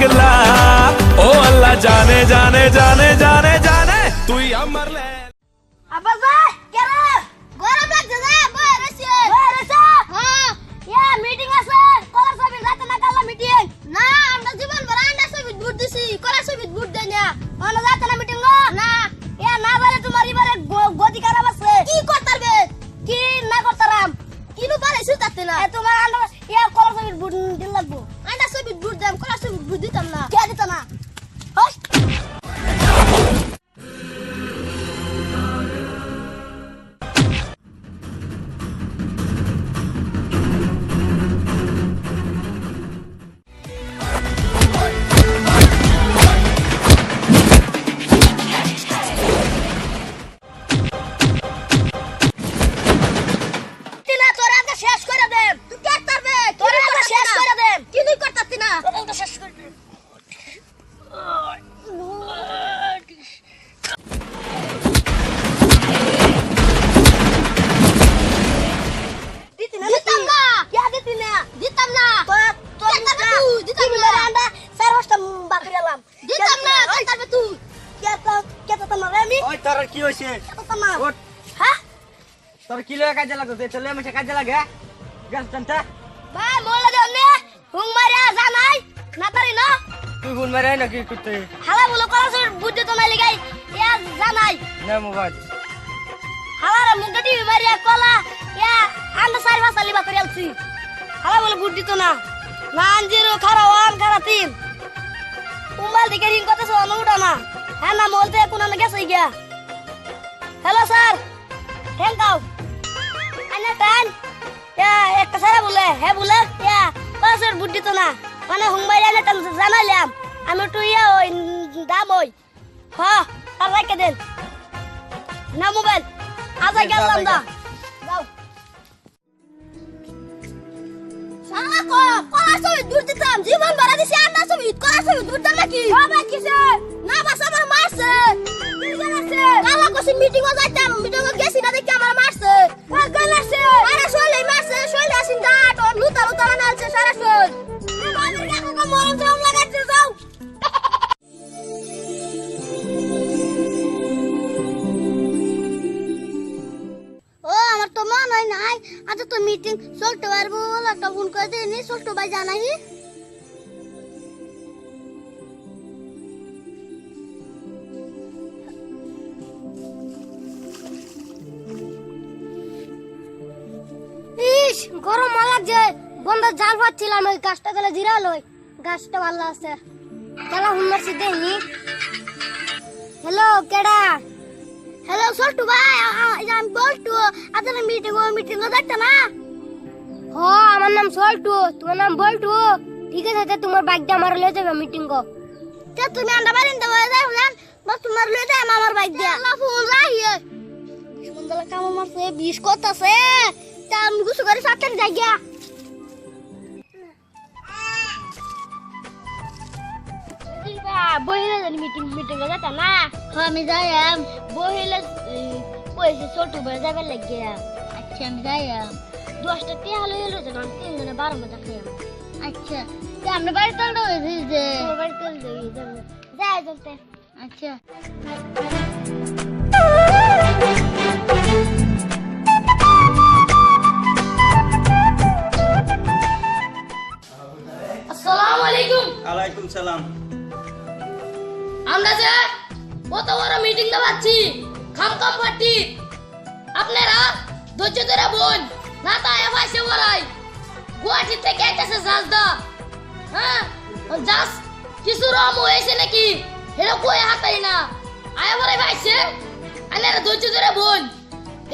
পাগলা ও আল্লাহ জানে জানে জানে জানে জানে তুই আমার আব্বা ভাই কেন গরম লাগছে না বই রইছে হ্যাঁ ইয়া মিটিং আছে কলার ছবি যাইতে না কালা মিটিং না আমরা জীবন ভর আন্ডা ছবি ভোট দিছি কলার ছবি ভোট দেই না ওনা যাইতে না মিটিং না ইয়া না বলে তোমার এবারে গতি খারাপ আছে কি করতারবে কি না করতারাম কিনু পারে সুতাতে না তোমার আন্ডা ইয়া কলার ছবি ভোট দিন লাগবো আন্ডা ছবি ভোট দেম কলার ছবি ভোট দিতাম না কে দিত না হই শেষ করে দেন তুই কে করবে তোরে তো শেষ করে দেন কি তুই করতাছ না তোরে তো শেষ করে দেন দিতাম না কে দিতাম না দিতাম না আন্ডা চার পাঁচটা বাকরিলাম দিতাম না করবে তুই কে তো না আমি ওই তোর কি হইছে কে তো না ওঠ হ্যাঁ তোর কি লয় কাজে লাগতো চলে আমি কাজে লাগে গেল জানতা ভাই মোলা দেনে হুং মারিয়া জানাই না পারি না তুই গুণ মারে নাকি করতে হালা বলো কলাসের বুদ্ধি তো নাই লাগাই ইয়া জানাই না মোবাইল হালার মুখটা টিভি মারিয়া কলা ইয়া আন্ডা সারি ভাসালি বাকরি আলছি হালা বলো বুদ্ধি তো না নান জিরো খারা ওয়ান খারা তিন মোবাইল দিকে রিং করতেছ না উঠা না হ্যাঁ না বলতে কোন না গেছে গিয়া হ্যালো স্যার থ্যাংক ইউ আন্না টান ইয়া একটা সারা বলে হ্যাঁ বলে ইয়া কলাসের বুদ্ধি তো না মানে হুং মারিয়া না টান জানাইলাম আমি তো ইয়া ওই দাম ওই হ্যাঁ আর রেখে দেন না মোবাইল আজা গেলাম দা যাও সারা কো কলা ছবি দূর দিতাম জীবন ভরা দিছি আন্ডা ছবি কলা ছবি দূর দাম নাকি বাবা কিছে না বাস আমার মারছে কি জানাছে কালা কোসি মিটিং এ যাইতাম মিটিং এ গেছি না দেখি আমার মারছে পাগল আছে আরে শোলে মারছে শোলে আসিন দাট ও লুতা লুতা নালছে সারা শোল আমাদের কাকা মরম জম লাগাইছে যাও ও আমার তো মন হয় নাই আজ তো মিটিং চলতে পারবো একটা ফোন করে দিনি ছোট ভাই জানাই ইস গরম লাগছে বন্ধ জাল পাচ্ছিলাম ওই গাছটা গেলে জিরাল ওই গাছটা ভালো আছে চলো হুন্নার সিদ্ধে নি হ্যালো কেডা হ্যালো ছোট্টু ভাই আমি বলটু আপনার মিটিং যাচ্ছে না হ আমার নাম সল্টু তোমার নাম বলটু ঠিক আছে তোমার বাইকটা আমার লয়ে যাবে মিটিং গো তুমি আন্ডা বারিন দেবো যাও না বস তোমার লয়ে যাই আমার বাইক দিয়া আল্লাহ ফোন রাহিয়ে সুন্দর কাম মারছে 20 কত আছে তা আমি গুছু করে সাতটার যাই গিয়া বহিলে মিটিং যাতা না আমি যাইম বহিলে পয়সা ছোট বড় যাবে লাগিয়া আচ্ছা আমি যাইম 10টা তে হলো হলো জান 3 জনে 12 মজা খাইম আচ্ছা তে আমরা বাড়ি চলতে হইছে যে বাড়ি চলতে যাই চলতে আচ্ছা আসসালামু আলাইকুম ওয়ালাইকুম সালাম আমরা যে কত বড় মিটিং দেখাচ্ছি খামখাম পার্টি আপনারা ধৈর্য ধরে বোন না তাই ভাইসে বলাই গুয়াহাটি থেকে আইতাছে জাজদা হ্যাঁ জাজ কিছু রম হয়েছে নাকি হেলো কই হাতাই না আয় বলে ভাইসে আপনারা ধৈর্য ধরে বোন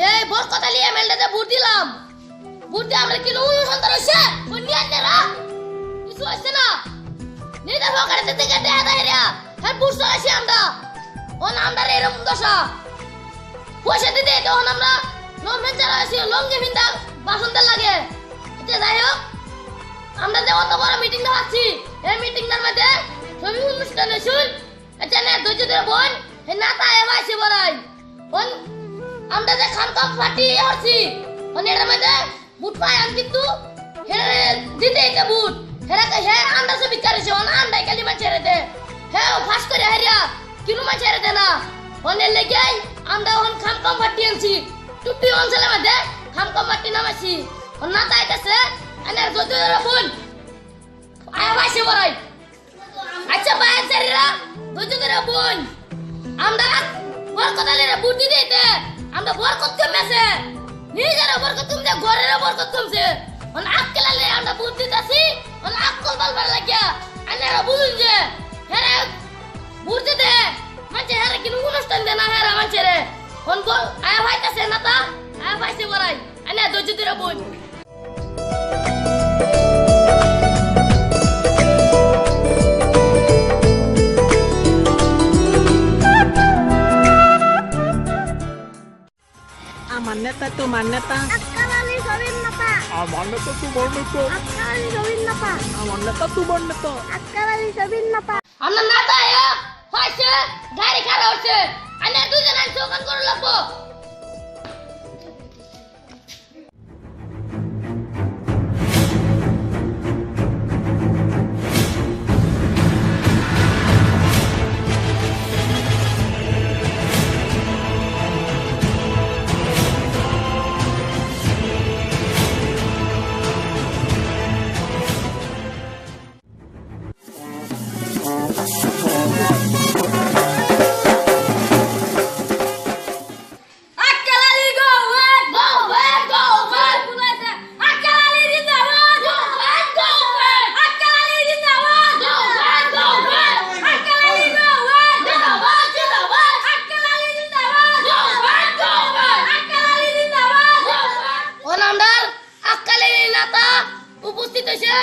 এই বড় কথা লিয়ে মেলটাতে ভোট দিলাম ভোট দিয়ে আমরা কি নয় সন্তান হইছে কোন নিয়ে আপনারা কিছু হইছে না নেতা সরকারের থেকে দেয়া দেয় রে হ্যাঁ বুঝতে আসি আমরা ওন আমরা এরকম দশা পয়সা দিতে তখন আমরা নর্মেল যারা আছে লঙ্গি ভিন্দা বাসন দেন লাগে এটা যাই হোক আমরা যে অত বড় মিটিং দেখাচ্ছি এই মিটিংটার মধ্যে সবই অনুষ্ঠান শুন এটা না ধৈর্য ধরে বোন হে না তাই আইছে বলাই ওন আমরা যে খামখাম পার্টি হচ্ছি ওন এর মধ্যে বুট পাই আমি কিন্তু হে দিতে এটা বুট হেরা হে আন্ডা সব বিকারিছে ওন আন্ডা খালি ছেড়ে দে হ্যাঁ ফাঁস করে হারিয়া কিনু মা ছেড়ে দে না অনেক লেগে আমরা অন খাম কম ফাটি আনছি টুপি অঞ্চলের মধ্যে খাম কম ফাটি নামাছি না তাইতেছে আনার যদি বোন আয়া ভাইসে বড়াই আচ্ছা বাইরে চারিরা ধৈর্য ধরে বোন আমরা বরকতালের বুদ্ধি দিতে আমরা বরকত কমেছে নিজের বরকত কমছে ঘরের বরকত কমছে অন আক্কেলালে আমরা বুদ্ধি দিতেছি অন আক্কল বলবার লাগিয়া আনারা বুঝুন যে হেরে বুদ্ধি দে মানে হেরে কিনু অনুষ্ঠান দে না হেরে মানে রে অন বল আয়া ভাইতাছে না তা আয়া ভাইসে বড়াই আনা ধৈর্য ধরে বোন আমার নেতা তোমার নেতা আজকালালি জমিন নাপা আমার নেতা তোমার নেতা আজকালালি জমিন নাপা আমার নেতা তোমার নেতা আজকালালি জমিন নাপা আমরা না তায়া হইছে গাড়ি খারাপ হচ্ছে আনা দুজন আইছো কান করে লাগবো আক্কেলালি গো ওয়েট বুলাইছে আক্কেলালি জিন্দাবাদ গো ওয়েট আক্কেলালি জিন্দাবাদ গো ওয়েট আক্কেলালি গো ওয়েট জিন্দাবাদ আক্কেলালি জিন্দাবাদ গো ওয়েট আক্কেলালি জিন্দাবাদ ও নামদার আক্কেলালি নেতা উপস্থিত হইছে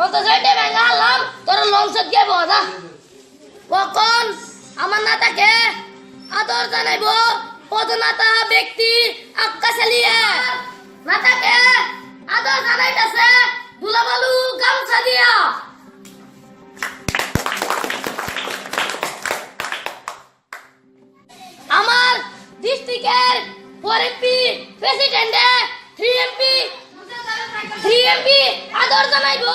অত যাইতে বেঙ্গালাম তোর লঞ্চত গিয়ে বজা কখন আমার নেতাকে আদর জানাইব পদনাতা ব্যক্তি আক্কা চালিয়ে নাতাকে আদর জানাইতাছে দুলাবালু গামছা দিয়া আমার ডিস্ট্রিক্টের 4 এমপি প্রেসিডেন্টে 3 এমপি আদর জানাইব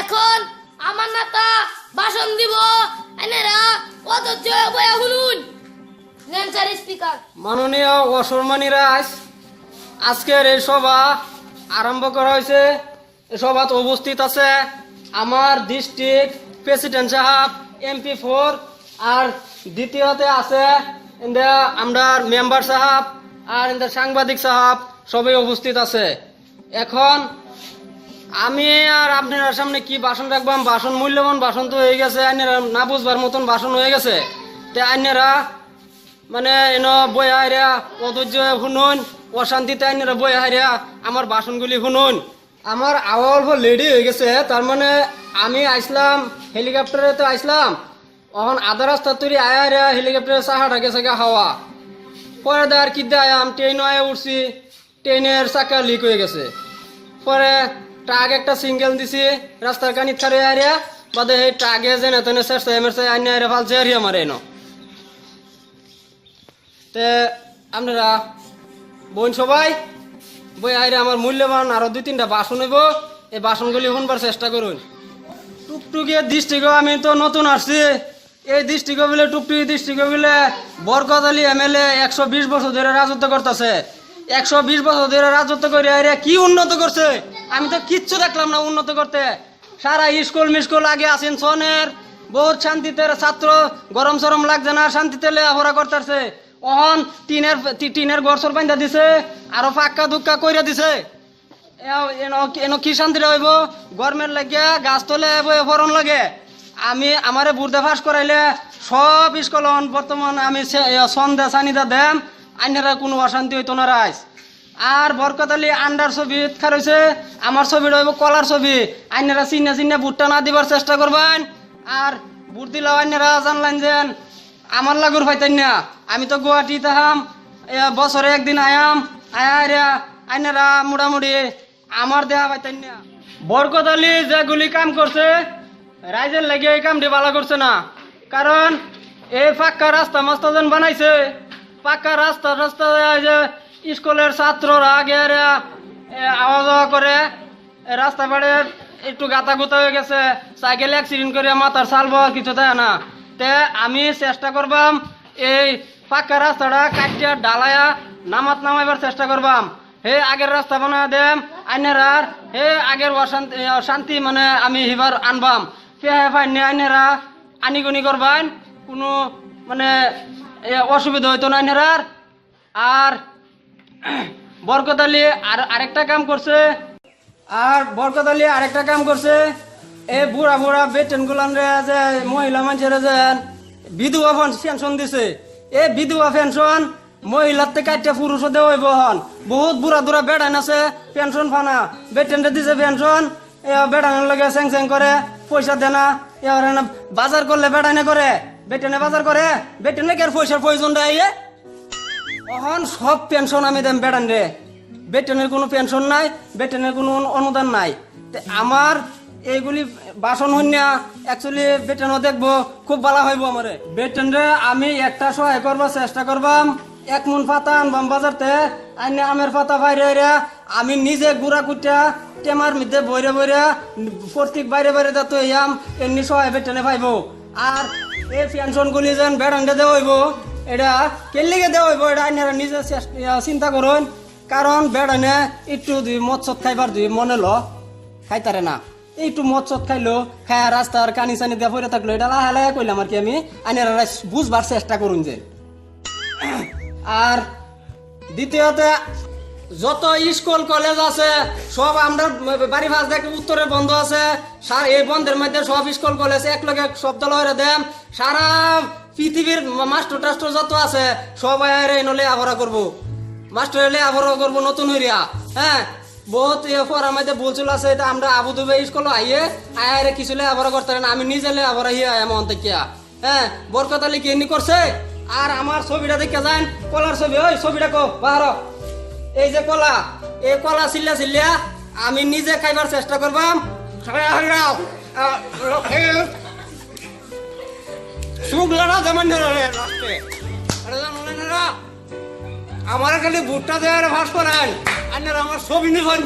এখন আমার নেতা ভাষণ দিব এনারা অধৈর্য বয়া শুনুন নেনসার স্পিকার মাননীয় অসম্মানীরা আজকের এই সভা আরম্ভ করা হয়েছে এই সভাত উপস্থিত আছে আমার ডিস্ট্রিক্ট প্রেসিডেন্ট সাহেব MP4 আর দ্বিতীয়তে আছে আমরা মেম্বার সাহেব আর সাংবাদিক সাহেব সবাই উপস্থিত আছে এখন আমি আর আপনার সামনে কি ভাষণ রাখবাম ভাষণ মূল্যবান ভাষণ তো হয়ে গেছে আইনেরা না বুঝবার মতন ভাষণ হয়ে গেছে তে আইনেরা মানে বই হারিয়া অধৈর্য শুনুন অশান্তিতে আইনেরা বই হারিয়া আমার ভাষণগুলি শুনুন আমার আওয়া অল্প লেডি হয়ে গেছে তার মানে আমি আইসলাম হেলিকপ্টারে তো আইসলাম এখন আধা রাস্তা তৈরি আয়া হারিয়া হেলিকপ্টারে চাহাটা গেছে হাওয়া পরে দেয়ার কি আয়াম ট্রেনও আয়া উঠছি ট্রেনের চাকা লিক হয়ে গেছে পরে ট্রাক একটা সিঙ্গেল দিছি রাস্তার কানি ছাড়ে আরিয়া বাদে এই ট্রাকে যে নেতনে চেষ্টা এমএরসে আইনে আরে ফালছে আরিয়া মারে এনো তে আপনারা বোন সবাই বই আইরে আমার মূল্যবান আরো 2-3টা ভাষণ হইব এই ভাষণগুলি শুনবার চেষ্টা করুন টুকটুকি ডিস্ট্রিক্ট আমি তো নতুন আসছি এই ডিস্ট্রিক্ট বলে টুকটুকি ডিস্ট্রিক্ট বলে বরকত আলী MLA 120 বছর ধরে রাজত্ব করতেছে 120 বছর ধরে রাজত্ব করে আইরে কি উন্নত করছে আমি তো কিচ্ছু দেখলাম না উন্নত করতে সারা স্কুল মিস্কুল আগে আছেন সনের বহুত শান্তিতে ছাত্র গরম সরম লাগছে না শান্তিতে লেখাপড়া করতেছে অহন টিনের গড়সর বান্ধা দিছে আরো পাক্কা দুক্কা কইরা দিছে এনো কি শান্তি রইব গরমের লাগিয়া গাছ তলে ফরন লাগে আমি আমারে বুর্দা ফাঁস করাইলে সব স্কুল বর্তমান আমি সন্ধ্যা সানিদা দেম আইনারা কোনো অশান্তি হইতো না রাইস আর বরকত আলী আন্ডার ছবি খারইছে আমার ছবি রইব কলার ছবি আইনারা চিনা চিনা বুটটা না দিবার চেষ্টা করবেন আর বুট দিলাও আইনারা জানলেন যেন আমার লাগুর পাইতেন না আমি তো গুয়াহাটি তাহাম বছরে একদিন আয়াম আয়া আইনারা মোটামুটি আমার দেহা পাইতেন না বরকত আলী যেগুলি কাম করছে রাইজের লাগে এই কামটি ভালো করছে না কারণ এই পাক্কা রাস্তা মাস্তা যেন বানাইছে পাক্কা রাস্তা রাস্তা যে স্কুলের ছাত্ররা আগে আওয়া যাওয়া করে রাস্তা পাড়ে একটু গাতা গুতা হয়ে গেছে, সাইকেল অ্যাক্সিডেন্ট করে মাথার সাল বল কিছু দেয় না। তে আমি চেষ্টা করবাম এই পাক্কা রাস্তাটা কাটিয়া ডালায়া নামাইবার চেষ্টা করবাম। হে আগের রাস্তা বানায় দেম আইনেরার, হে আগের শান্তি মানে আমি হিবার আনবাম। পেহে ফাইনে আইনেরা আনিগুনি করবান, কোনো মানে অসুবিধা হইতো না আইনেরার। আর বরকত আলী আরেকটা কাম করছে, এই বুড়া বুড়া বেটেন গুলান রে যে মহিলা মানুষের যে বিধবা পেনশন দিছে, এই বিধবা পেনশন মহিলার থেকে একটা পুরুষও দেওয়া হইব হন। বহুত বুড়া দুরা বেড়ান আছে পেনশন ফানা, বেটেনটা দিছে পেনশন, বেড়ানোর লগে স্যাং স্যাং করে পয়সা দেয় না। এবার বাজার করলে বেড়ানে করে, বেটেনে বাজার করে, বেটেনে কে পয়সার প্রয়োজন দেয়। এখন সব পেনশন আমি দেম বেড়ান রে, বেটেনের কোনো পেনশন নাই, বেটেনের কোনো অনুদান নাই। আমার এইগুলি বাসন হইনা অ্যাকচুয়ালি বেটেনও দেখবো, খুব ভালো হইব আমারে। বেটেন রে আমি একটা সহায় করবার চেষ্টা করবাম, 1 মন পাতা আনবাম বাজারতে, আইনে আমের পাতা বাইরে আমি নিজে গুড়া কুটা টেমার মধ্যে বইরে প্রত্যেক বাইরে যাতে আম এমনি সহায় বেটেনে পাইব। আর এই পেনশন গুলি যেন বেড়ানটা দেওয়া হইব, এটা কেলিগে দেওয়া হইব, এটা আইনারা নিজে চিন্তা করুন। কারণ বেড়ানে একটু মৎসত খাইবার মনে খাইতারে না, একটু মৎসত খাইলো খায় রাস্তার কানি চানি দিয়ে পড়ে থাকলো, এটা লাহে লাহে কইলাম আর কি আমি আইনারা বুঝবার চেষ্টা করুন যে। আর দ্বিতীয়তে যত স্কুল কলেজ আছে সব আমরা বাড়ি ভাস দেখে উত্তরে বন্ধ আছে, এই বন্ধের মধ্যে সব স্কুল কলেজ একলগে সব দল হয়ে দেন। সারা পৃথিবীর মাস্টার টাস্টার যত আছে সবাই নলে আবরা করবো, মাস্টার এলে আবরা করবো নতুন হইয়া। হ্যাঁ, বহুত পড়ার মধ্যে বলছিল আছে, এটা আমরা আবুধাবি স্কুল আইয়ে কিছু লে আবরা করতে না, আমি নিজে লে আবরা হিয়া এমন থেকে। হ্যাঁ, বরকত আলী কি এমনি করছে। আর আমার ছবিটা দেখে যান, কলার ছবি, ওই ছবিটা কো বাহার, এই যে কলা, এই কলা চিল্লা আমি নিজে খাইবার চেষ্টা করবাম। আমার খালি ভুট্টা দেওয়ার ভাস করেন, আমার ছবি নিবেন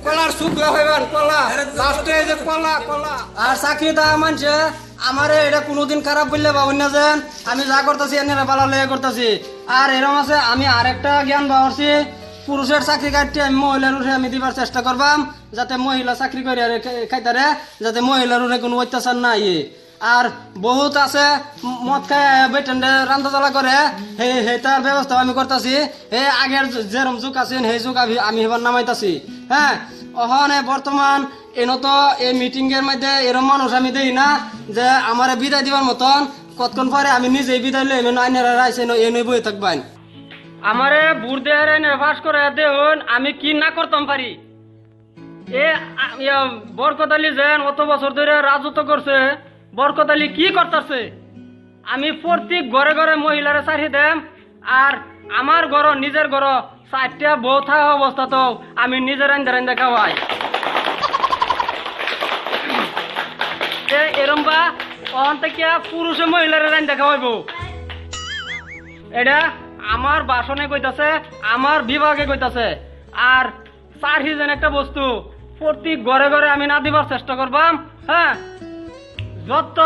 কলার সুখ হইবেন, কলা লাস্টে এই যে কলা। আর চাকরি দেওয়া মানছে আমার এটা কোনোদিন খারাপ বললে পাবেন না, যেন আমি যা করতেছি এনে ভালো লেগে করতেছি। আর এরকম আছে আমি আরেকটা জ্ঞান পাওয়ারছি, পুরুষের চাকরি কাটতে আমি মহিলার আমি দিবার চেষ্টা করবাম, যাতে মহিলা চাকরি করে খাইতারে, যাতে মহিলার কোনো অত্যাচার নাই। আর বহুত আছে মদ খায় বেটেন্ডে রান্না জ্বালা করে, তার ব্যবস্থা আমি করতেছি। এই আগের যেরম যুগ আছেন সেই যুগ আমি এবার নামাইতাছি। হ্যাঁ, ওখানে বর্তমান তো এই মিটিং এর মধ্যে এরম মানুষ আমি দেই না যে আমার বিদায় দিবার মতন, কতক্ষণ পরে আমি নিজেই বিদায় লই আইনারা রাইছে এনে বই থাকবেন। আমারে বুড় দেয়ার ফাঁস করে দেখুন আমি কি না করতাম পারি। এ বরকত আলী যেন অত বছর ধরে রাজত্ব করছে, বরকত আলী কি করতেছে, আমি প্রত্যেক ঘরে ঘরে মহিলারে চারি দেম। আর আমার ঘর নিজের ঘর 4টা বউ থাকা অবস্থা তো আমি নিজের রান্দা খাওয়াই। এরম বা ওখান থেকে পুরুষে মহিলারে রান্দা খাওয়াইব, এটা আমার বাসনে কইতাছে, আমার বিভাগে কইতাছে। আর চারি যেন একটা বস্তু প্রত্যেক ঘরে ঘরে আমি না দিবার চেষ্টা করবাম। হ্যাঁ, যত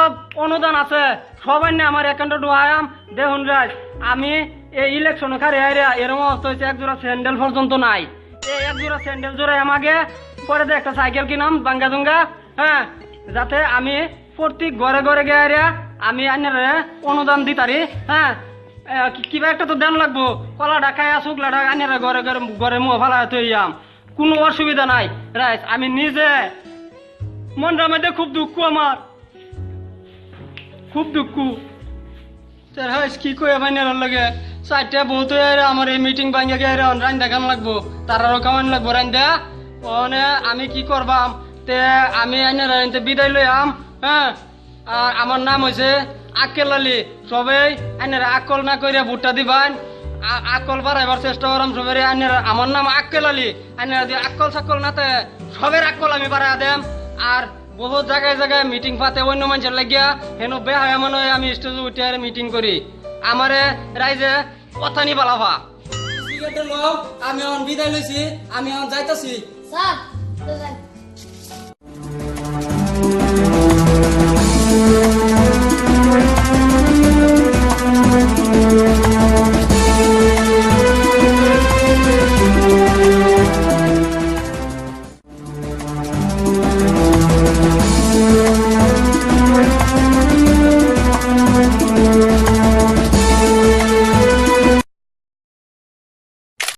অনুদান আছে সবাই না আমার অ্যাকাউন্টে ঢুকায়াম। দেখুন রাজ, আমি এই ইলেকশনে খারে এরকম অবস্থা হয়েছে, 1 জোড়া স্যান্ডেল পর্যন্ত নাই। এই 1 জোড়া স্যান্ডেল জোড়াই আমাকে পরে একটা সাইকেল কিনাম বাঙ্গা দুঙ্গা। হ্যাঁ, যাতে আমি প্রত্যেক ঘরে ঘরে গিয়ে আমি আইনের অনুদান দিতারি। হ্যাঁ, কিবা একটা তো দেন লাগবো, কলা ঢাকায় শুকলা ঢাকা আইনের ঘরে ঘরে ঘরে মুখ ভালা তৈয়াম, কোনো অসুবিধা নাই। রাইস, আমি নিজে মনটার মধ্যে খুব দুঃখ, আমার খুব দুঃখ। কি কয়ে বাইনের লাগে 4টা বহুত আমার এই মিটিং ভাঙ্গা গিয়ে রান্দা খান লাগবো, তারারও খাওয়ান লাগবো রান্দা। ওনে আমি কি করবাম, তে আমি আইনারা বিদায় লই আম। হ্যাঁ, আর আমার নাম হয়েছে আক্কেল আলী। সবাই আইনারা আকল না করিয়া ভুট্টা দিবান, আকল বাড়াইবার চেষ্টা করাম সবাই। আইনারা আমার নাম আক্কেল আলী, আইনারা দিয়ে আকল সাকল না তে সবের আকল আমি বাড়াই দেম। আর বহুত জায়গায় জায়গায় মিটিং পাতে অন্য মানুষের লাগিয়া হেন বেহায়া মনে হয় আমি স্টেজে উঠে মিটিং করি, আমারে রাইজে কথা নি বালাভা টিকেটটা লও আমি এখন বিদায় লইছি আমি এখন যাইতাছি স্যার তো যাই